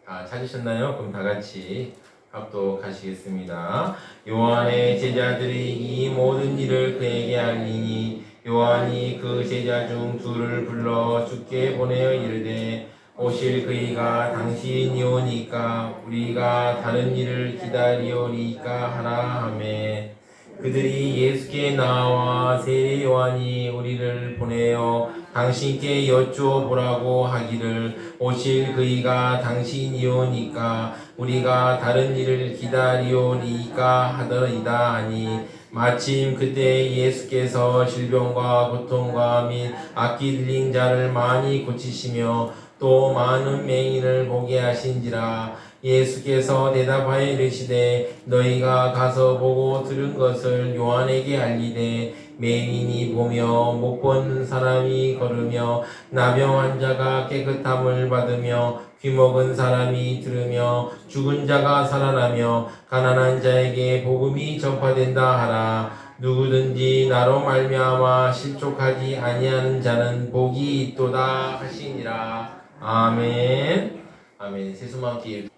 다 찾으셨나요? 그럼 다 같이 합독하시겠습니다. 요한의 제자들이 이 모든 일을 그에게 알리니 요한이 그 제자 중 둘을 불러 주께 보내어 이르되 오실 그이가 당신이오니까 우리가 다른 일을 기다리오리까 하라 하매 그들이 예수께 나와 세례 요한이 우리를 보내어 당신께 여쭈어보라고 하기를 오실 그이가 당신이오니까 우리가 다른 일을 기다리오리까 하더이다 하니 마침 그때 예수께서 질병과 고통과 및 악기 들린 자를 많이 고치시며 또 많은 맹인을 보게 하신지라. 예수께서 대답하여 이르시되 너희가 가서 보고 들은 것을 요한에게 알리되 맹인이 보며 못 보는 사람이 걸으며 나병 환자가 깨끗함을 받으며 귀먹은 사람이 들으며 죽은 자가 살아나며 가난한 자에게 복음이 전파된다 하라. 누구든지 나로 말미암아 실족하지 아니하는 자는 복이 있도다 하시니라. 아멘. 아멘. 세수만기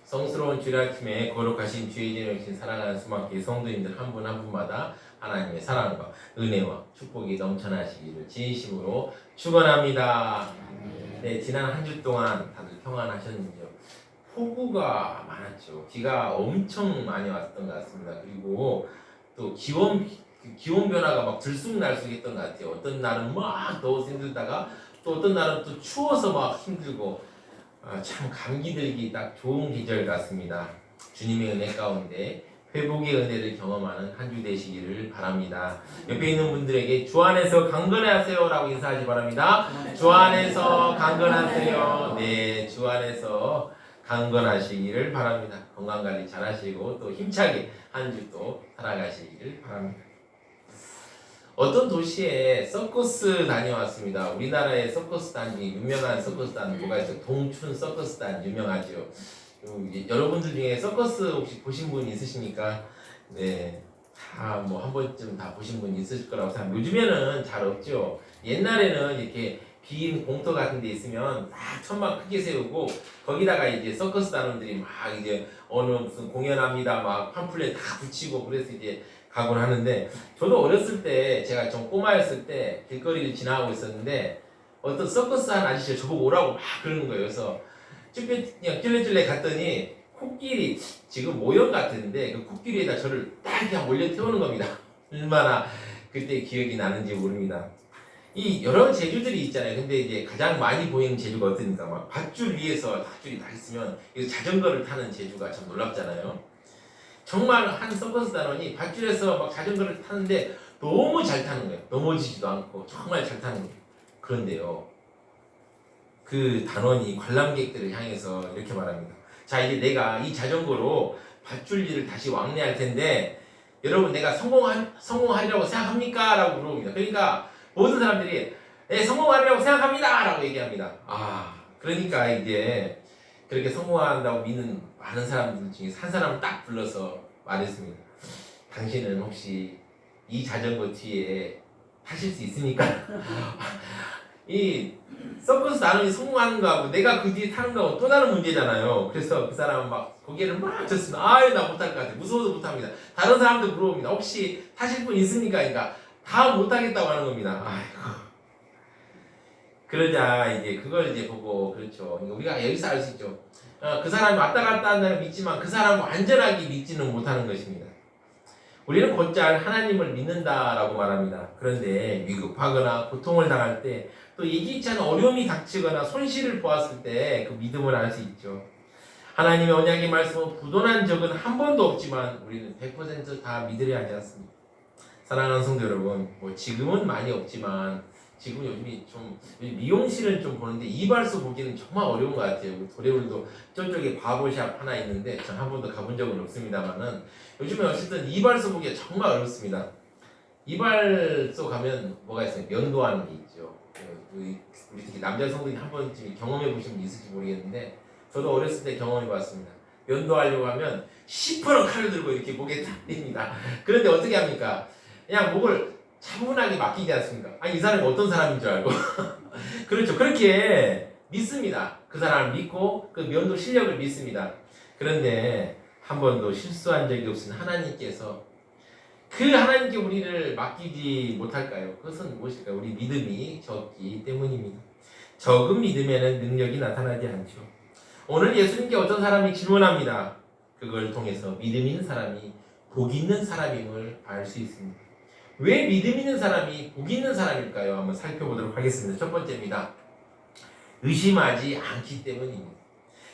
성스러운 주일 아침에 거룩하신 주의 이름을 사랑하는 수막기 성도님들 한 분 한 분마다 하나님의 사랑과 은혜와 축복이 넘쳐나시기를 진심으로 축원합니다. 네, 지난 한 주 동안 다들 평안하셨는지요? 폭우가 많았죠. 비가 엄청 많이 왔던 것 같습니다. 그리고 또 기온 변화가 막 들쑥날쑥했던 것 같아요. 어떤 날은 막 더워서 힘들다가 또 어떤 날은 또 추워서 막 힘들고 참 감기 들기 딱 좋은 계절 같습니다. 주님의 은혜 가운데 회복의 은혜를 경험하는 한 주 되시기를 바랍니다. 옆에 있는 분들에게 주 안에서 강건하세요 라고 인사하시 바랍니다. 주 안에서 강건하세요. 네, 주 안에서 강건하시기를 바랍니다. 건강관리 잘 하시고 또 힘차게 한 주 또 살아가시기를 바랍니다. 어떤 도시에 서커스 다녀왔습니다. 우리나라의 서커스 단 중에 유명한 서커스 단 뭐가 있어요? 동춘 서커스 단 유명하죠. 여러분들 중에 서커스 혹시 보신 분 있으십니까? 네, 다 뭐 한 번쯤 다 보신 분 있으실 거라고 생각합니다. 요즘에는 잘 없죠. 옛날에는 이렇게 빈 공터 같은 데 있으면 딱 천막 크게 세우고 거기다가 이제 서커스 단원들이 막 이제 어느 무슨 공연합니다 막 팜플렛 다 붙이고 그래서 이제 가곤 하는데 저도 어렸을 때 제가 좀 꼬마였을 때 길거리를 지나가고 있었는데 어떤 서커스 한 아저씨가 저보고 오라고 막 그러는 거예요. 그래서 그냥 찔레찔레 갔더니 코끼리 지금 모형 같은데 그 코끼리에다 저를 딱 그냥 몰려 태우는 겁니다. 얼마나 그때 기억이 나는지 모릅니다. 이 여러 제주들이 있잖아요. 근데 이제 가장 많이 보이는 제주가 어떻습니까? 막 밧줄 위에서 밧줄이 다 있으면 자전거를 타는 제주가 참 놀랍잖아요. 정말 한 서커스 단원이 밧줄에서 막 자전거를 타는데 너무 잘 타는 거예요. 넘어지지도 않고 정말 잘 타는 거예요. 그런데요, 그 단원이 관람객들을 향해서 이렇게 말합니다. 자, 이제 내가 이 자전거로 밧줄리를 다시 왕래할 텐데 여러분 내가 성공하리라고 생각합니까? 라고 물어봅니다. 그러니까 모든 사람들이 네, 성공하리라고 생각합니다! 라고 얘기합니다. 그러니까 이제 그렇게 성공한다고 믿는 많은 사람들 중에 한 사람을 딱 불러서 말했습니다. 당신은 혹시 이 자전거 뒤에 타실 수 있습니까? 이 서커스 단원이 성공하는 거하고 내가 그 뒤에 타는 거하고 또 다른 문제잖아요. 그래서 그 사람은 막 고개를 막 젓습니다. 나 못할 것 같아. 무서워서 못합니다. 다른 사람들 물어봅니다. 혹시 타실 분 있습니까? 그러니까 다 못하겠다고 하는 겁니다. 아이고. 그러자 이제 그걸 이제 보고 그렇죠. 우리가 여기서 알 수 있죠. 그 사람이 왔다 갔다 한다는 믿지만 그 사람은 완전하게 믿지는 못하는 것입니다. 우리는 곧잘 하나님을 믿는다라고 말합니다. 그런데 위급하거나 고통을 당할 때 또 예기치 않은 어려움이 닥치거나 손실을 보았을 때 그 믿음을 알 수 있죠. 하나님의 언약의 말씀은 부도난 적은 한 번도 없지만 우리는 100% 믿으려 하지 않습니다. 사랑하는 성도 여러분, 뭐 지금은 많이 없지만 지금 요즘이 좀 미용실은 좀 보는데 이발소 보기는 정말 어려운 것 같아요. 도레울도 저쪽에 바보샵 하나 있는데 전 한 번도 가본 적은 없습니다만은 요즘에 어쨌든 이발소 보기가 정말 어렵습니다. 이발소 가면 뭐가 있어요? 면도하는 게 있죠. 우리 특히 남자 성도님 한 번쯤 경험해 보신 분 있을지 모르겠는데 저도 어렸을 때 경험해 봤습니다. 면도하려고 하면 시퍼런 칼을 들고 이렇게 목에 딱 댑니다. 그런데 어떻게 합니까? 그냥 목을 차분하게 맡기지 않습니까? 이 사람이 어떤 사람인 줄 알고. 그렇죠. 그렇게 믿습니다. 그 사람을 믿고 그 면도 실력을 믿습니다. 그런데 한 번도 실수한 적이 없은 하나님께서 그 하나님께 우리를 맡기지 못할까요? 그것은 무엇일까요? 우리 믿음이 적기 때문입니다. 적은 믿음에는 능력이 나타나지 않죠. 오늘 예수님께 어떤 사람이 질문합니다. 그걸 통해서 믿음 있는 사람이 복 있는 사람임을 알 수 있습니다. 왜 믿음 있는 사람이 복 있는 사람일까요? 한번 살펴보도록 하겠습니다. 첫 번째입니다. 의심하지 않기 때문입니다.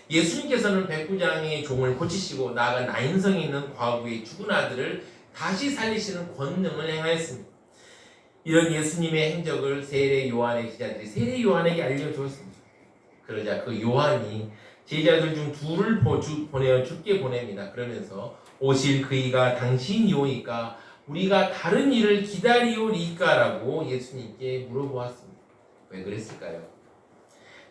예수님께서는 백부장의 종을 고치시고 나아가 나인성에 있는 과부의 죽은 아들을 다시 살리시는 권능을 행하였습니다. 이런 예수님의 행적을 세례 요한의 제자들이 세례 요한에게 알려주었습니다. 그러자 그 요한이 제자들 중 둘을 보내어 죽게 보냅니다. 그러면서 오실 그이가 당신이오니까 우리가 다른 일을 기다리오리까? 라고 예수님께 물어보았습니다. 왜 그랬을까요?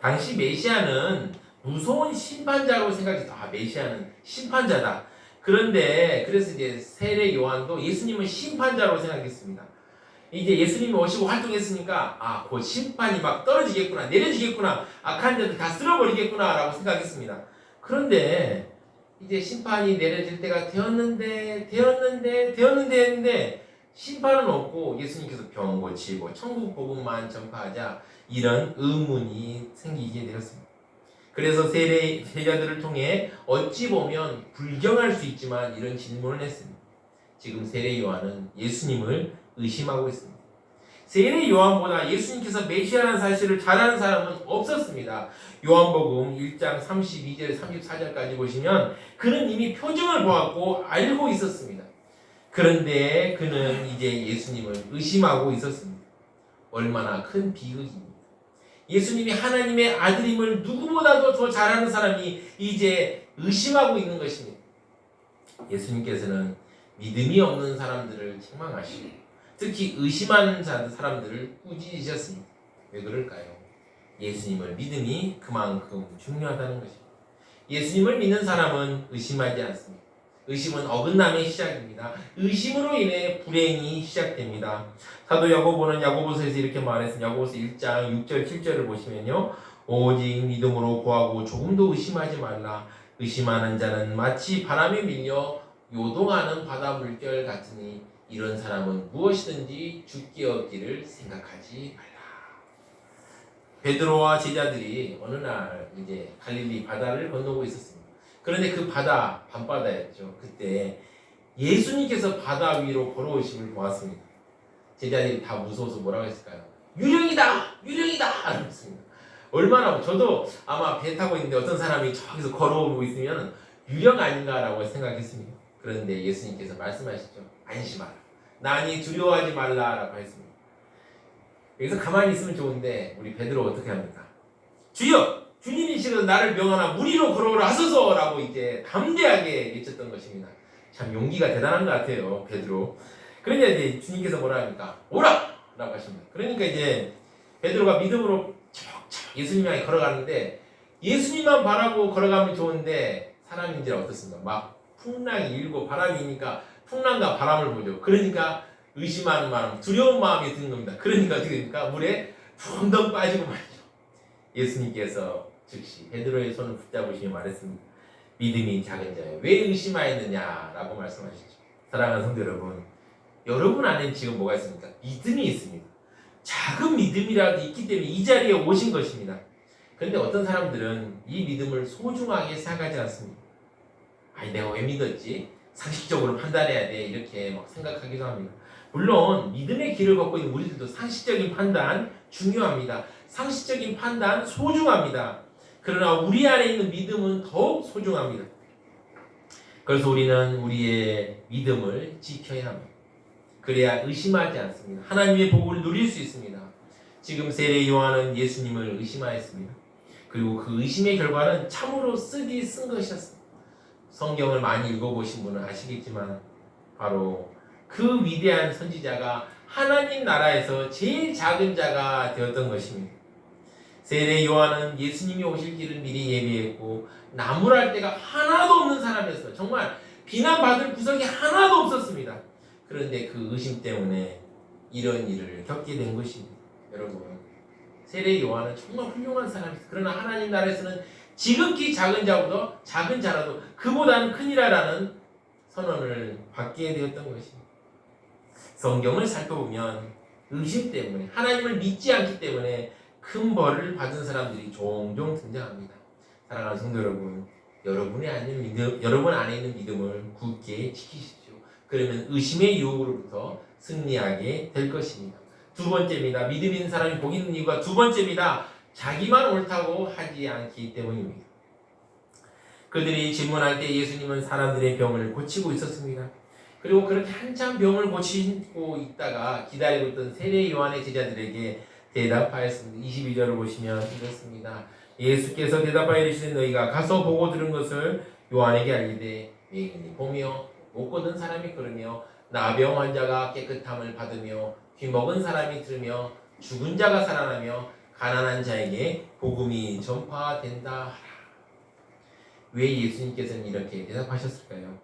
당시 메시아는 무서운 심판자로 생각했어요. 메시아는 심판자다. 그런데 그래서 이제 세례 요한도 예수님은 심판자로 생각했습니다. 이제 예수님이 오시고 활동했으니까 곧 심판이 막 떨어지겠구나, 내려지겠구나, 악한 자들 다 쓸어버리겠구나 라고 생각했습니다. 그런데 이제 심판이 내려질 때가 되었는데 했는데 심판은 없고 예수님께서 병 고치고 천국 복음만 전파하자 이런 의문이 생기게 되었습니다. 그래서 세례 제자들을 통해 어찌 보면 불경할 수 있지만 이런 질문을 했습니다. 지금 세례 요한은 예수님을 의심하고 있습니다. 세례 요한보다 예수님께서 메시아라는 사실을 잘 아는 사람은 없었습니다. 요한복음 1장 32절 34절까지 보시면 그는 이미 표징을 보았고 알고 있었습니다. 그런데 그는 이제 예수님을 의심하고 있었습니다. 얼마나 큰 비극입니다. 예수님이 하나님의 아들임을 누구보다도 더 잘 아는 사람이 이제 의심하고 있는 것입니다. 예수님께서는 믿음이 없는 사람들을 책망하시고 특히 의심하는 사람들을 꾸짖으셨습니다. 왜 그럴까요? 예수님을 믿음이 그만큼 중요하다는 것입니다. 예수님을 믿는 사람은 의심하지 않습니다. 의심은 어긋남의 시작입니다. 의심으로 인해 불행이 시작됩니다. 사도 야고보는 야고보서에서 이렇게 말했습니다. 야고보서 1장 6절 7절을 보시면요. 오직 믿음으로 구하고 조금도 의심하지 말라. 의심하는 자는 마치 바람에 밀려 요동하는 바다 물결 같으니 이런 사람은 무엇이든지 죽기 없기를 생각하지 말라. 베드로와 제자들이 어느 날 이제 갈릴리 바다를 건너고 있었습니다. 그런데 그 바다 밤바다였죠. 그때 예수님께서 바다 위로 걸어오심을 보았습니다. 제자들이 다 무서워서 뭐라고 했을까요? 유령이다! 유령이다! 이랬습니다. 얼마나 저도 아마 배 타고 있는데 어떤 사람이 저기서 걸어오고 있으면 유령 아닌가라고 생각했습니다. 그런데 예수님께서 말씀하시죠. 안심하라. 나니 두려워하지 말라라고 했습니다. 여기서 가만히 있으면 좋은데 우리 베드로 어떻게 합니까? 주여! 주님이시여 나를 명하나 물 위로 걸어오라 하소서라고 이제 담대하게 외쳤던 것입니다. 참 용기가 대단한 것 같아요. 베드로. 그러니까 이제 주님께서 뭐라 합니까? 오라! 라고 하십니다. 그러니까 이제 베드로가 믿음으로 척척 예수님 향해 걸어가는데 예수님만 바라고 걸어가면 좋은데 사람인지는 어떻습니까? 막 풍랑이 일고 바람이 이니까 풍랑과 바람을 보죠. 그러니까 의심하는 마음, 두려운 마음이 드는 겁니다. 그러니까 어떻게 됩니까? 물에 붕덩 빠지고 말이죠. 예수님께서 즉시 베드로의 손을 붙잡으시며 말했습니다. 믿음이 작은 자여 왜 의심하였느냐라고 말씀하시죠. 사랑하는 성도 여러분, 여러분 안에 지금 뭐가 있습니까? 믿음이 있습니다. 작은 믿음이라도 있기 때문에 이 자리에 오신 것입니다. 그런데 어떤 사람들은 이 믿음을 소중하게 생각하지 않습니다. 내가 왜 믿었지? 상식적으로 판단해야 돼. 이렇게 막 생각하기도 합니다. 물론 믿음의 길을 걷고 있는 우리들도 상식적인 판단 중요합니다. 상식적인 판단 소중합니다. 그러나 우리 안에 있는 믿음은 더욱 소중합니다. 그래서 우리는 우리의 믿음을 지켜야 합니다. 그래야 의심하지 않습니다. 하나님의 복을 누릴 수 있습니다. 지금 세례 요한은 예수님을 의심하였습니다. 그리고 그 의심의 결과는 참으로 쓰디 쓴 것이었습니다. 성경을 많이 읽어보신 분은 아시겠지만 바로 그 위대한 선지자가 하나님 나라에서 제일 작은 자가 되었던 것입니다. 세례 요한은 예수님이 오실 길을 미리 예비했고 나무랄 데가 하나도 없는 사람이었어요. 정말 비난받을 구석이 하나도 없었습니다. 그런데 그 의심 때문에 이런 일을 겪게 된 것입니다. 여러분, 세례 요한은 정말 훌륭한 사람이었어요. 그러나 하나님 나라에서는 지극히 작은 자보다 작은 자라도 그보다는 크니라라는 선언을 받게 되었던 것입니다. 성경을 살펴보면 의심 때문에, 하나님을 믿지 않기 때문에 큰 벌을 받은 사람들이 종종 등장합니다. 사랑하는 성도 여러분, 여러분 안에 있는 믿음을 굳게 지키십시오. 그러면 의심의 유혹으로부터 승리하게 될 것입니다. 두 번째입니다. 믿음 있는 사람이 복 있는 이유가 두 번째입니다. 자기만 옳다고 하지 않기 때문입니다. 그들이 질문할 때 예수님은 사람들의 병을 고치고 있었습니다. 그리고 그렇게 한참 병을 고치고 있다가 기다리고 있던 세례 요한의 제자들에게 대답하였습니다. 22절을 보시면 이렇습니다. 예수께서 대답하여 이르시되 너희가 가서 보고 들은 것을 요한에게 알리되 외인이 보며 못 걷는 사람이 걸으며 나병 환자가 깨끗함을 받으며 귀먹은 사람이 들으며 죽은 자가 살아나며 가난한 자에게 복음이 전파된다 하라. 왜 예수님께서는 이렇게 대답하셨을까요?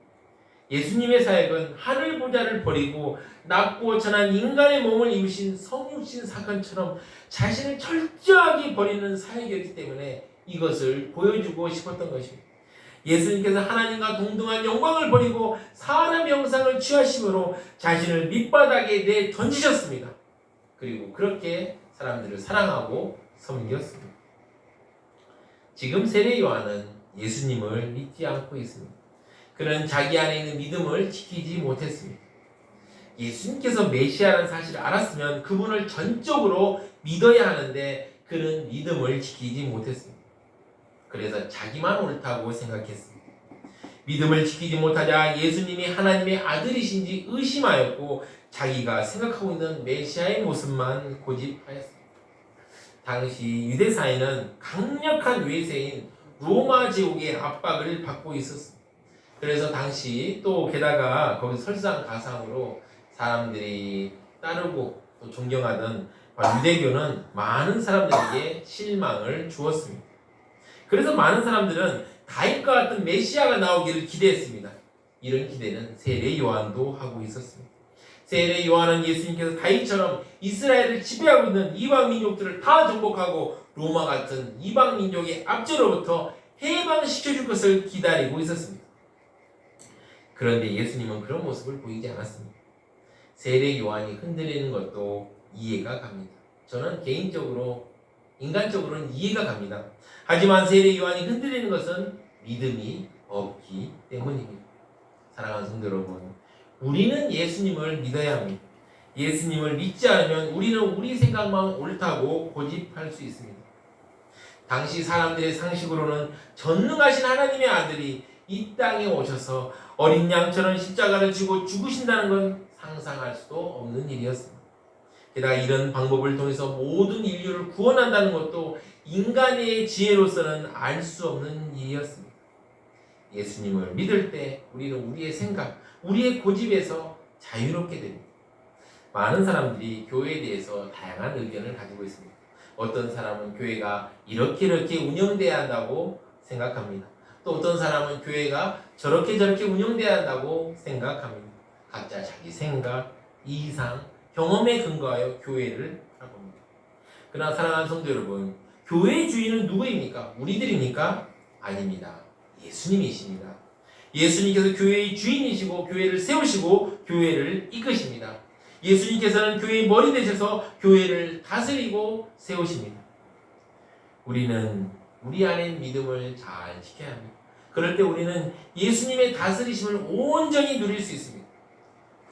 예수님의 사역은 하늘 보좌를 버리고 낮고 천한 인간의 몸을 입으신 성육신 사건처럼 자신을 철저하게 버리는 사역이었기 때문에 이것을 보여주고 싶었던 것입니다. 예수님께서 하나님과 동등한 영광을 버리고 사람 형상을 취하심으로 자신을 밑바닥에 내 던지셨습니다. 그리고 그렇게 사람들을 사랑하고 섬겼습니다. 지금 세례 요한은 예수님을 믿지 않고 있습니다. 그는 자기 안에 있는 믿음을 지키지 못했습니다. 예수님께서 메시아라는 사실을 알았으면 그분을 전적으로 믿어야 하는데 그는 믿음을 지키지 못했습니다. 그래서 자기만 옳다고 생각했습니다. 믿음을 지키지 못하자 예수님이 하나님의 아들이신지 의심하였고 자기가 생각하고 있는 메시아의 모습만 고집하였습니다. 당시 유대사회는 강력한 외세인 로마 제국의 압박을 받고 있었습니다. 그래서 당시 또 게다가 거기 설상가상으로 사람들이 따르고 또 존경하던 유대교는 많은 사람들에게 실망을 주었습니다. 그래서 많은 사람들은 다윗과 같은 메시아가 나오기를 기대했습니다. 이런 기대는 세례 요한도 하고 있었습니다. 세례 요한은 예수님께서 다윗처럼 이스라엘을 지배하고 있는 이방 민족들을 다 정복하고 로마 같은 이방 민족의 압제로부터 해방시켜줄 것을 기다리고 있었습니다. 그런데 예수님은 그런 모습을 보이지 않았습니다. 세례 요한이 흔들리는 것도 이해가 갑니다. 저는 개인적으로, 인간적으로는 이해가 갑니다. 하지만 세례 요한이 흔들리는 것은 믿음이 없기 때문입니다. 사랑하는 성도 여러분, 우리는 예수님을 믿어야 합니다. 예수님을 믿지 않으면 우리는 우리 생각만 옳다고 고집할 수 있습니다. 당시 사람들의 상식으로는 전능하신 하나님의 아들이 이 땅에 오셔서 어린 양처럼 십자가를 지고 죽으신다는 건 상상할 수도 없는 일이었습니다. 게다가 이런 방법을 통해서 모든 인류를 구원한다는 것도 인간의 지혜로서는 알 수 없는 일이었습니다. 예수님을 믿을 때 우리는 우리의 생각, 우리의 고집에서 자유롭게 됩니다. 많은 사람들이 교회에 대해서 다양한 의견을 가지고 있습니다. 어떤 사람은 교회가 이렇게 운영돼야 한다고 생각합니다. 또 어떤 사람은 교회가 저렇게 운영돼야 한다고 생각합니다. 각자 자기 생각, 이상, 경험에 근거하여 교회를 바라봅니다. 그러나 사랑하는 성도 여러분, 교회의 주인은 누구입니까? 우리들입니까? 아닙니다. 예수님이십니다. 예수님께서 교회의 주인이시고 교회를 세우시고 교회를 이끄십니다. 예수님께서는 교회의 머리 되셔서 교회를 다스리고 세우십니다. 우리는 우리 안에 믿음을 잘 지켜야 합니다. 그럴 때 우리는 예수님의 다스리심을 온전히 누릴 수 있습니다.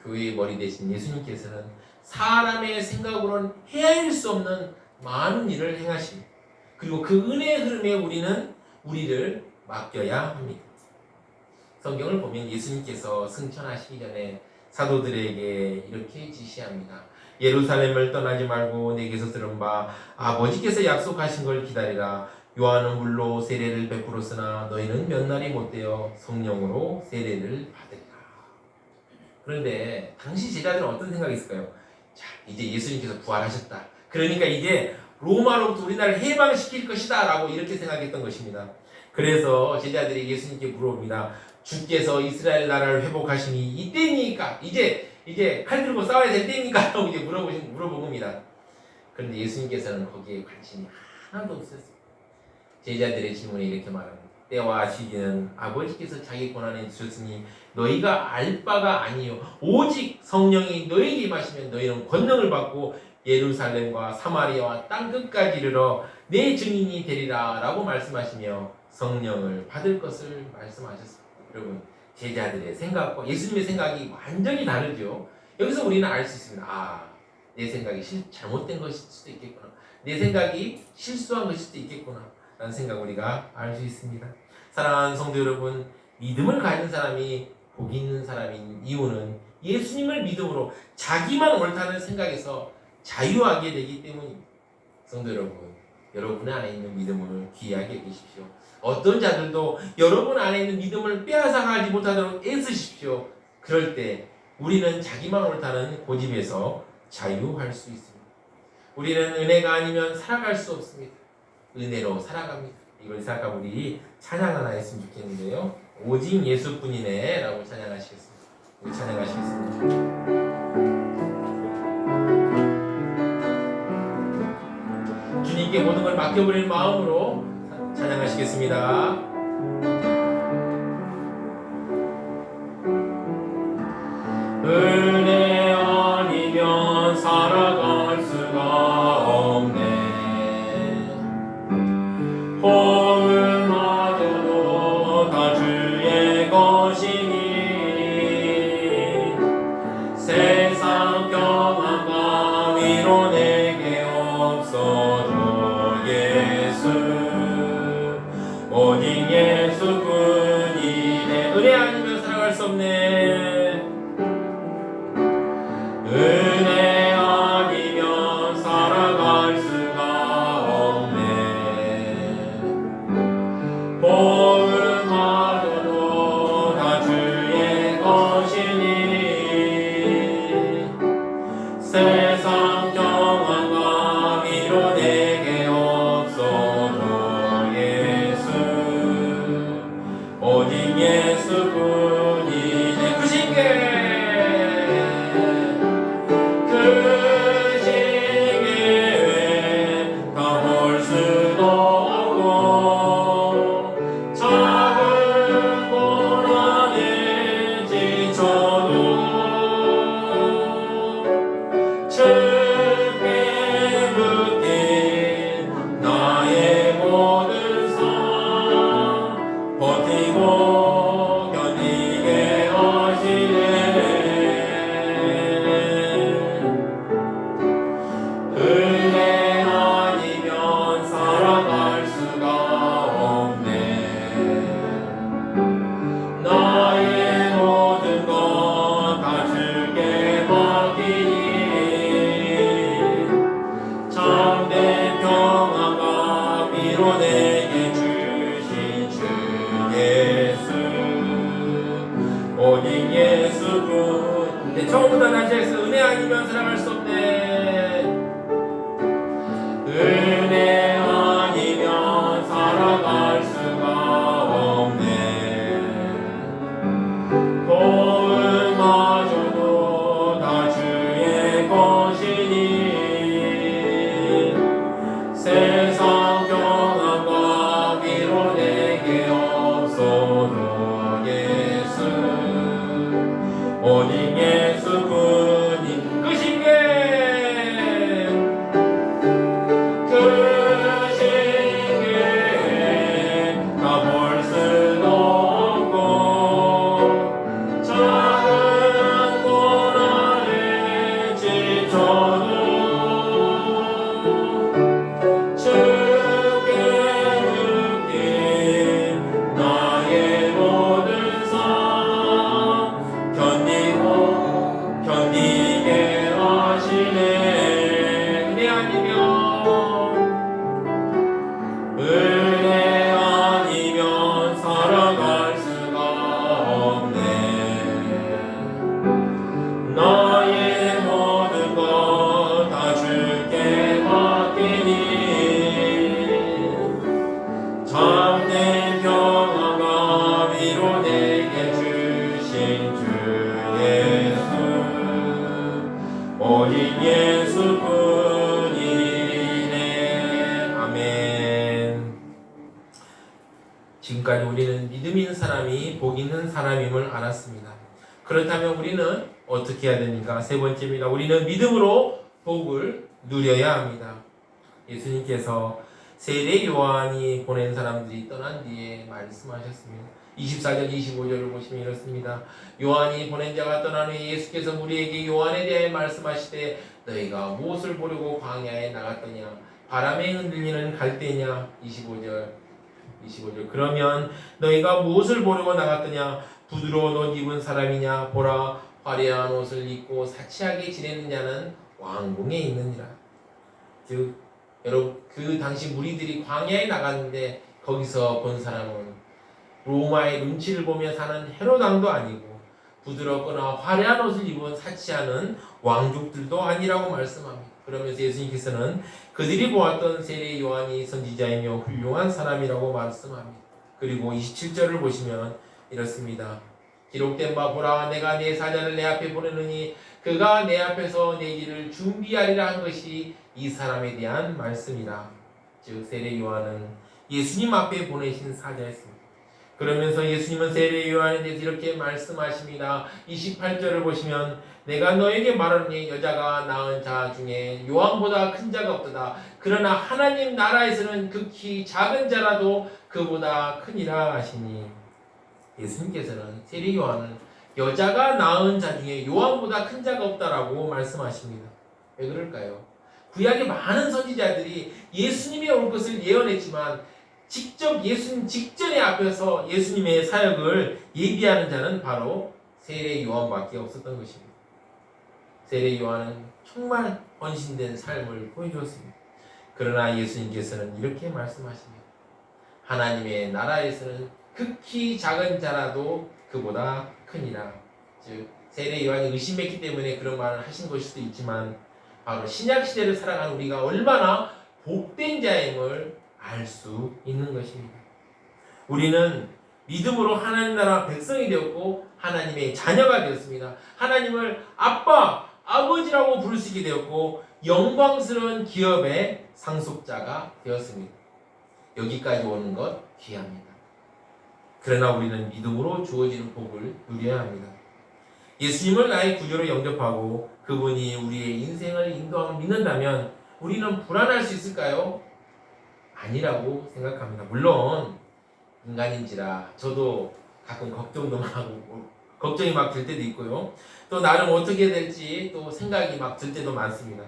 교회의 머리 되신 예수님께서는 사람의 생각으로는 헤아릴 수 없는 많은 일을 행하십니다. 그리고 그 은혜의 흐름에 우리는 우리를 맡겨야 합니다. 성경을 보면 예수님께서 승천하시기 전에 사도들에게 이렇게 지시합니다. 예루살렘을 떠나지 말고 내게서 들은 바 아버지께서 약속하신 걸 기다리라. 요한은 물로 세례를 베풀었으나 너희는 몇 날이 못되어 성령으로 세례를 받으리라. 그런데 당시 제자들은 어떤 생각이 있을까요? 자, 이제 예수님께서 부활하셨다. 그러니까 이제 로마로부터 우리나라를 해방시킬 것이다 라고 이렇게 생각했던 것입니다. 그래서 제자들이 예수님께 물어봅니다. 주께서 이스라엘 나라를 회복하시니 이때니까 이제 이제 칼 들고 싸워야 될 때입니까? 라고 이제 물어본 겁니다. 그런데 예수님께서는 거기에 관심이 하나도 없었어요. 제자들의 질문에 이렇게 말합니다. 때와 시기는 아버지께서 자기 권한에 주셨으니 너희가 알 바가 아니요 오직 성령이 너희에게 임하시면 너희는 권능을 받고 예루살렘과 사마리아와 땅끝까지 이르러 내 증인이 되리라 라고 말씀하시며 성령을 받을 것을 말씀하셨습니다. 여러분, 제자들의 생각과 예수님의 생각이 완전히 다르죠. 여기서 우리는 알 수 있습니다. 내 생각이 잘못된 것일 수도 있겠구나, 내 생각이 실수한 것일 수도 있겠구나 라는 생각 우리가 알 수 있습니다. 사랑하는 성도 여러분, 믿음을 가진 사람이 복 있는 사람인 이유는 예수님을 믿음으로 자기만 옳다는 생각에서 자유하게 되기 때문입니다. 성도 여러분, 여러분 안에 있는 믿음을 귀하게 여기십시오. 어떤 자들도 여러분 안에 있는 믿음을 빼앗아가지 못하도록 애쓰십시오. 그럴 때 우리는 자기만 옳다는 고집에서 자유할 수 있습니다. 우리는 은혜가 아니면 살아갈 수 없습니다. 은혜로 살아갑니다. 이걸 생각하고 우리 찬양 하나 했으면 좋겠는데요. 오직 예수뿐이네 라고 찬양하시겠습니다. 우리 찬양하시겠습니다. 주님께 모든 걸 맡겨버리는 마음으로 찬양하시겠습니다. 은혜 아니면 살아갈 수가 없네. 호흡마저도 다 주의 것이니 세상 평안과 위로 내게 없어도 예수 오직 예수뿐이네. 은혜 아니면 살아갈 수 없네. 은혜 아니면 살아갈 수가 없네. 복음마저도 다 주의 것이니 세상 평안과 위로 내게 없어도 예수 오직 예수뿐이네. 그 신께 처음부터 다시 했어. 은혜 아니면 살아갈 수 없네. 은혜 아니면 살아갈 수가 없네. 복음마저도 다 주의 것이니 세상 평안과 위로 내게 없어도 예수 오직 예수뿐이 그 신께 지금까지 우리는 믿음 있는 사람이 복 있는 사람임을 알았습니다. 그렇다면 우리는 어떻게 해야 됩니까? 세 번째입니다. 우리는 믿음으로 복을 누려야 합니다. 예수님께서 세례 요한이 보낸 사람들이 떠난 뒤에 말씀하셨습니다. 24절 25절을 보시면 이렇습니다. 요한이 보낸 자가 떠난 후에 예수께서 우리에게 요한에 대해 말씀하시되 너희가 무엇을 보려고 광야에 나갔더냐 바람에 흔들리는 갈대냐 25절 그러면 너희가 무엇을 보려고 나갔더냐 부드러운 옷 입은 사람이냐 보라 화려한 옷을 입고 사치하게 지내는 자는 왕궁에 있느니라. 즉 여러분 그 당시 무리들이 광야에 나갔는데 거기서 본 사람은 로마의 눈치를 보며 사는 헤롯 왕도 아니고 부드럽거나 화려한 옷을 입은 사치하는 왕족들도 아니라고 말씀합니다. 그러면서 예수님께서는 그들이 보았던 세례 요한이 선지자이며 훌륭한 사람이라고 말씀합니다. 그리고 27절을 보시면 이렇습니다. 기록된 바 보라 내가 내 사자를 내 앞에 보내느니 그가 내 앞에서 내 길을 준비하리라 한 것이 이 사람에 대한 말씀이라. 즉 세례 요한은 예수님 앞에 보내신 사자였습니다. 그러면서 예수님은 세례 요한에 대해서 이렇게 말씀하십니다. 28절을 보시면 내가 너에게 말하노니 여자가 낳은 자 중에 요한보다 큰 자가 없도다. 그러나 하나님 나라에서는 극히 작은 자라도 그보다 크니라 하시니 예수님께서는 세례 요한은 여자가 낳은 자 중에 요한보다 큰 자가 없다라고 말씀하십니다. 왜 그럴까요? 구약의 많은 선지자들이 예수님이 올 것을 예언했지만 직접 예수님 직전에 앞에서 예수님의 사역을 예비하는 자는 바로 세례 요한밖에 없었던 것입니다. 세례 요한은 정말 헌신된 삶을 보여주었습니다. 그러나 예수님께서는 이렇게 말씀하십니다. 하나님의 나라에서는 극히 작은 자라도 그보다 크니라. 즉 세례 요한이 의심했기 때문에 그런 말을 하신 것일 수도 있지만 바로 신약 시대를 살아가는 우리가 얼마나 복된 자임을 알 수 있는 것입니다. 우리는 믿음으로 하나님 나라 백성이 되었고 하나님의 자녀가 되었습니다. 하나님을 아빠, 아버지라고 부를 수 있게 되었고 영광스러운 기업의 상속자가 되었습니다. 여기까지 오는 것 귀합니다. 그러나 우리는 믿음으로 주어지는 복을 누려야 합니다. 예수님을 나의 구주로 영접하고 그분이 우리의 인생을 인도함을 믿는다면 우리는 불안할 수 있을까요? 아니라고 생각합니다. 물론 인간인지라 저도 가끔 걱정도 하고 걱정이 막 들 때도 있고요. 또 나름 어떻게 될지 또 생각이 막 들 때도 많습니다.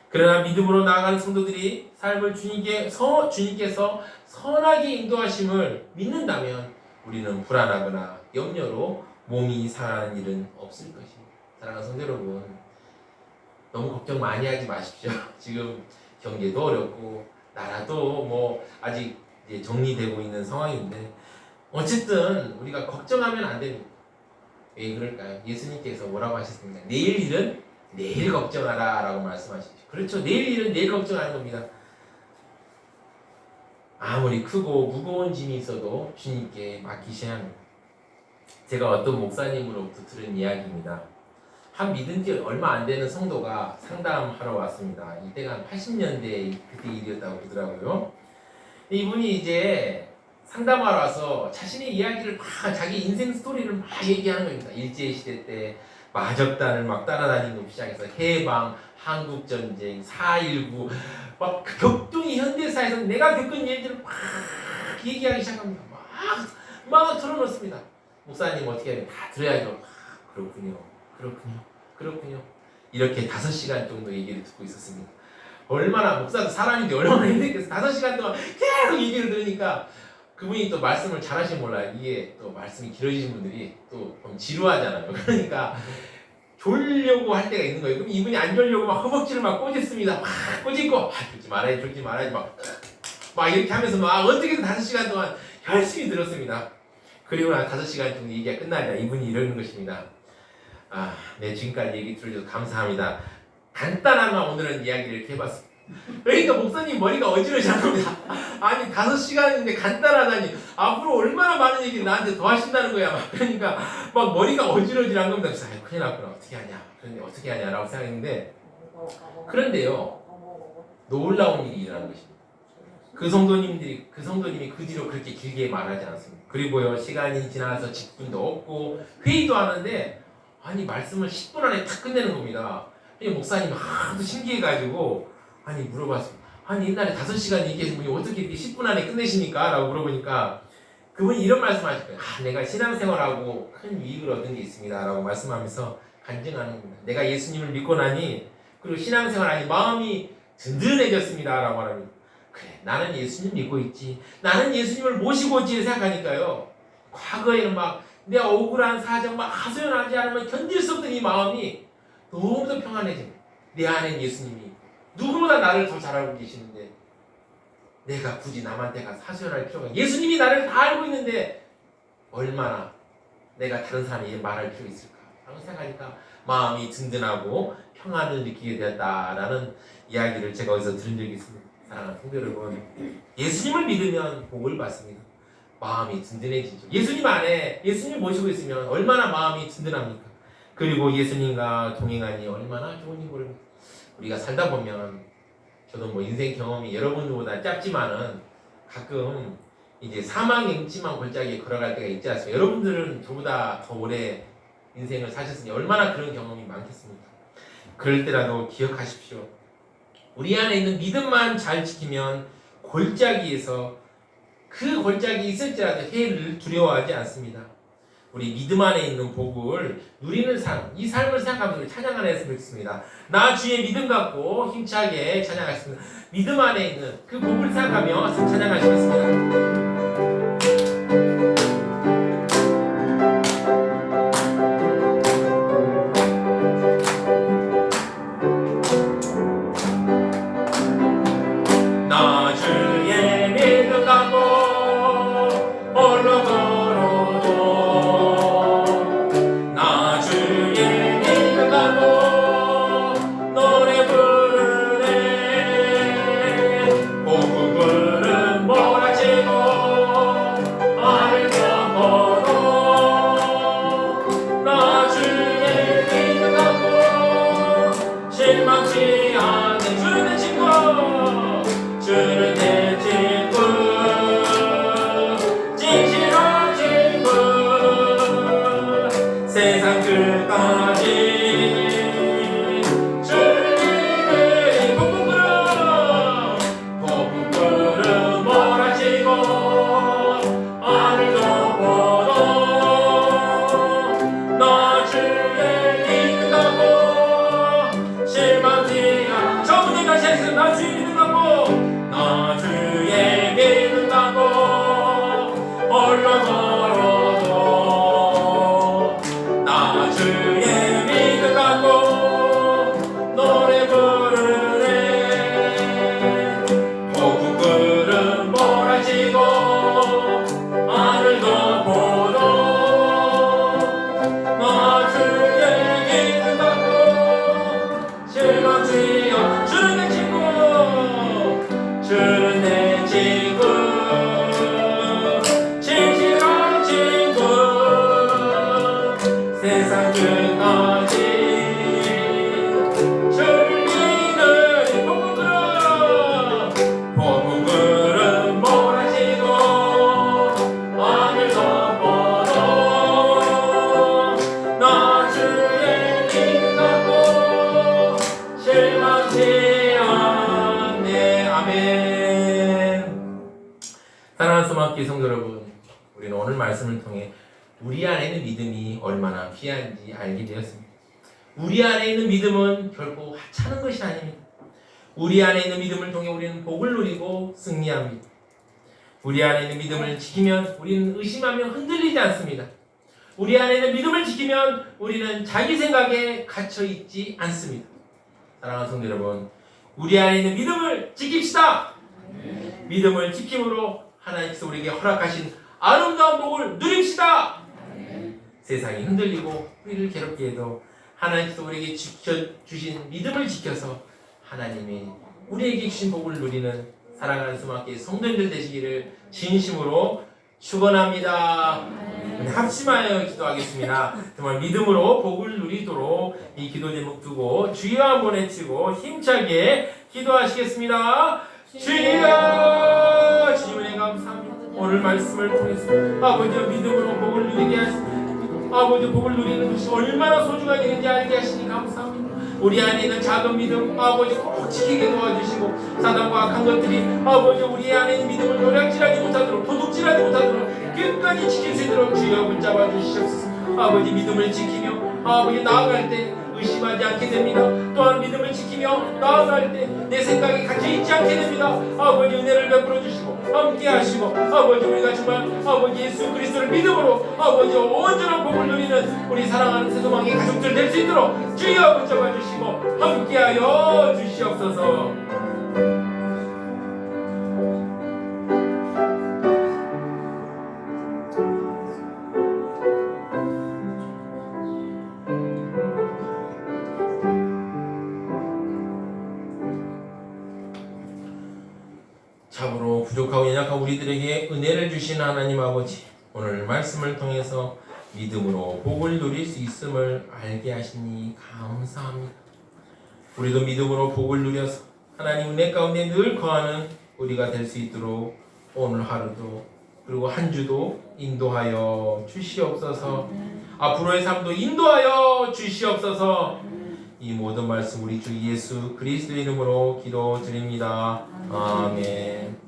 그러나 믿음으로 나아가는 성도들이 삶을 주님께서 선하게 인도하심을 믿는다면 우리는 불안하거나 염려로 몸이 상하는 일은 없을 것입니다. 사랑하는 성도 여러분, 너무 걱정 많이 하지 마십시오. 지금 경제도 어렵고 나라도 뭐 아직 이제 정리되고 있는 상황인데 어쨌든 우리가 걱정하면 안 됩니다. 왜 그럴까요? 예수님께서 뭐라고 하셨습니까? 내일 일은 내일 걱정하라 라고 말씀하시죠. 그렇죠. 내일 일은 내일 걱정하는 겁니다. 아무리 크고 무거운 짐이 있어도 주님께 맡기셔야 합니다. 제가 어떤 목사님으로부터 들은 이야기입니다. 한 믿은 지 얼마 안 되는 성도가 상담하러 왔습니다. 이때가 한 80년대 그때 일이었다고 그러더라고요. 이분이 이제 상담하러 와서 자신의 이야기를 막 자기 인생 스토리를 막 얘기하는 겁니다. 일제시대 때 마적단을 막 따라다니는 시작해서 해방, 한국전쟁, 4.19 막 격동이 현대사에서 내가 겪은 일들을 막 얘기하기 시작합니다. 막 털어놓습니다. 목사님 어떻게 해야 다 들어야죠. 그렇군요. 이렇게 5시간 정도 얘기를 듣고 있었습니다. 얼마나 목사도 사람인데 얼마나 힘들겠어. 5시간 동안 계속 얘기를 들으니까 그분이 또 말씀을 잘하시면 몰라요. 이게 또 말씀이 길어지신 분들이 또 좀 지루하잖아요. 그러니까 졸려고 할 때가 있는 거예요. 그럼 이분이 안 졸려고 막 허벅지를 막 꼬집습니다. 막 꼬집고 졸지 말아야지 막 이렇게 하면서 막 어떻게든 5시간 동안 열심히 들었습니다. 그리고 한 5시간 정도 얘기가 끝나자 이분이 이러는 것입니다. 네, 지금까지 얘기 들어줘서 감사합니다. 간단하게 오늘은 이야기를 이렇게 해봤습니다. 그러니까 목사님 머리가 어지러지는 겁니다. 아니 5시간인데 간단하다니 앞으로 얼마나 많은 얘기를 나한테 더 하신다는 거야. 그러니까 막 머리가 어지러지는 겁니다. 그래서 큰일 났구나. 그런데 어떻게 하냐라고 생각했는데 그런데요 놀라운 일이 일어나는 것입니다. 그 성도님이 그 뒤로 그렇게 길게 말하지 않습니다. 그리고요, 시간이 지나서 직분도 없고 회의도 하는데 아니 말씀을 10분 안에 탁 끝내는 겁니다. 목사님 하도 신기해가지고 아니 물어봤습니다. 아니 옛날에 5시간 얘기했으면 어떻게 이렇게 10분 안에 끝내십니까? 라고 물어보니까 그분이 이런 말씀하실 거예요. 내가 신앙생활하고 큰 유익을 얻은 게 있습니다. 라고 말씀하면서 간증하는 겁니다. 내가 예수님을 믿고 나니 그리고 신앙생활하니 마음이 든든해졌습니다. 라고 말합니다. 그래, 나는 예수님 믿고 있지. 나는 예수님을 모시고 있지 생각하니까요. 과거에는 막 내 억울한 사정 막 하소연하지 않으면 견딜 수 없던 이 마음이 너무도 평안해집니다. 내 안엔 예수님이 누구보다 나를 더 잘 알고 계시는데 내가 굳이 남한테 가서 하소연할 필요가 예수님이 나를 다 알고 있는데 얼마나 내가 다른 사람에게 말할 필요 있을까 라고 생각하니까 마음이 든든하고 평안을 느끼게 되었다라는 이야기를 제가 어디서 들은 적이 있습니다. 사랑하는 성도 여러분, 예수님을 믿으면 복을 받습니다. 마음이 든든해지죠. 예수님 안에 예수님 모시고 있으면 얼마나 마음이 든든합니까? 그리고 예수님과 동행하니 얼마나 좋은지 모릅니다. 우리가 살다 보면 저도 뭐 인생 경험이 여러분들보다 짧지만은 가끔 이제 사망 임치만 골짜기에 걸어갈 때가 있지 않습니까? 여러분들은 저보다 더 오래 인생을 사셨으니 얼마나 그런 경험이 많겠습니까? 그럴 때라도 기억하십시오. 우리 안에 있는 믿음만 잘 지키면 골짜기에서 그 골짜기 있을지라도 해를 두려워하지 않습니다. 우리 믿음 안에 있는 복을 누리는 삶, 이 삶을 생각하면서 우리 찬양 하나 했으면 좋겠습니다. 나 주의 믿음 갖고 힘차게 찬양하겠습니다. 믿음 안에 있는 그 복을 생각하며 찬양하시겠습니다. 사랑하는 소망교회 성도 여러분, 우리는 오늘 말씀을 통해 우리 안에 있는 믿음이 얼마나 귀한지 알게 되었습니다. 우리 안에 있는 믿음은 결코 하찮은 것이 아닙니다. 우리 안에 있는 믿음을 통해 우리는 복을 누리고 승리합니다. 우리 안에 있는 믿음을 지키면 우리는 의심하며 흔들리지 않습니다. 우리 안에 있는 믿음을 지키면 우리는 자기 생각에 갇혀있지 않습니다. 사랑하는 성도 여러분, 우리 안에 있는 믿음을 지킵시다. 믿음을 지킴으로 하나님께서 우리에게 허락하신 아름다운 복을 누립시다. 세상이 흔들리고 우리를 괴롭게 해도 하나님께서 우리에게 주신 믿음을 지켜서 하나님이 우리에게 주신 복을 누리는 사랑하는 수막교회 성도님들 되시기를 진심으로 축원합니다. 합심하여 기도하겠습니다. 정말 믿음으로 복을 누리도록 이 기도 제목 두고 주여 한번 외치고 힘차게 기도하시겠습니다. 주여 주님 은혜 감사합니다. 오늘 말씀을 통해서 아버지 믿음으로 복을 누리게 하십니다. 아버지 복을 누리는 것이 얼마나 소중한 일인지 알게 하시니 감사합니다. 우리 안에 있는 작은 믿음 아버지 꼭 지키게 도와주시고 사단과 악한 것들이 아버지 우리 안에 있는 믿음을 노략질하지 못하도록 도둑질하지 못하도록 끝까지 지킬 수 있도록 주여 붙잡아 주시옵소서. 아버지 믿음을 지키며 아버지 나아갈 때 의심하지 않게 됩니다. 또한 믿음을 지키며 나아갈 때 내 생각이 갇혀있지 않게 됩니다. 아버지 은혜를 베풀어 주시고 함께 하시고 아버지 우리가 정말 아버지 예수 그리스도를 믿음으로 아버지 온전한 복을 누리는 우리 사랑하는 새소망의 가족들 될 수 있도록 주여 붙잡아 주시고 함께하여 주시옵소서. 참으로 부족하고 연약한 우리들에게 은혜를 주신 하나님 아버지, 오늘 말씀을 통해서 믿음으로 복을 누릴 수 있음을 알게 하시니 감사합니다. 우리도 믿음으로 복을 누려서 하나님 은혜 가운데 늘 거하는 우리가 될 수 있도록 오늘 하루도 그리고 한 주도 인도하여 주시옵소서. 앞으로의 삶도 인도하여 주시옵소서. 이 모든 말씀 우리 주 예수 그리스도의 이름으로 기도드립니다. 아멘.